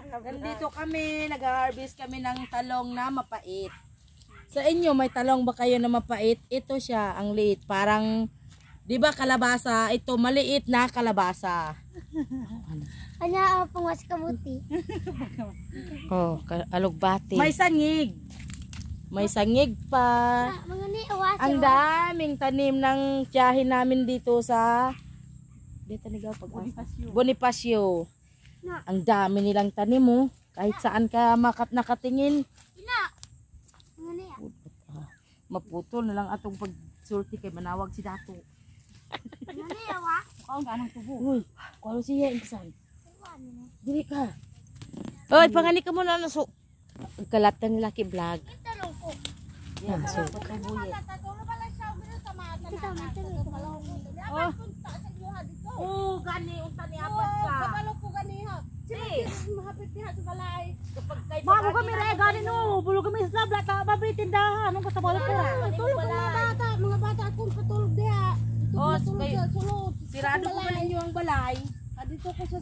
Nandito kami, nag-harvest kami ng talong na mapait. Sa inyo, may talong ba kayo na mapait? Ito siya, ang liit. Parang, di ba kalabasa? Ito, maliit na kalabasa. Ano, pangas kabuti. Oh, alugbati. May sangig. May sangig pa. Mga ni awas. Ang daming tanim ng tiyahin namin dito sa Bonifacio. Ang dami nilang tanim mo. Kahit saan ka nakatingin. Mga ni. Maputol na lang atong pagsulti kay manawag si Dato. Mga ni awas. Kaon ka ng tubo. Uy, kualo siya insan. Dili ka. Oy, pangani ka muna na so. Kalat ng laki vlog. Talong ko. Yan, so. Oh, gani unta ni apas ka. Kabalo ko ganiha. Mahapit diha sa balay. Kapag kay Bago kami gani no, bulo kami sa blata, babri tindahan, ano sa balo pera. Tulog mga bata akong patulog diha. Oh, Tulog kayo. sulod. Sirado ko ba ninyo ang balay? Dito ko sa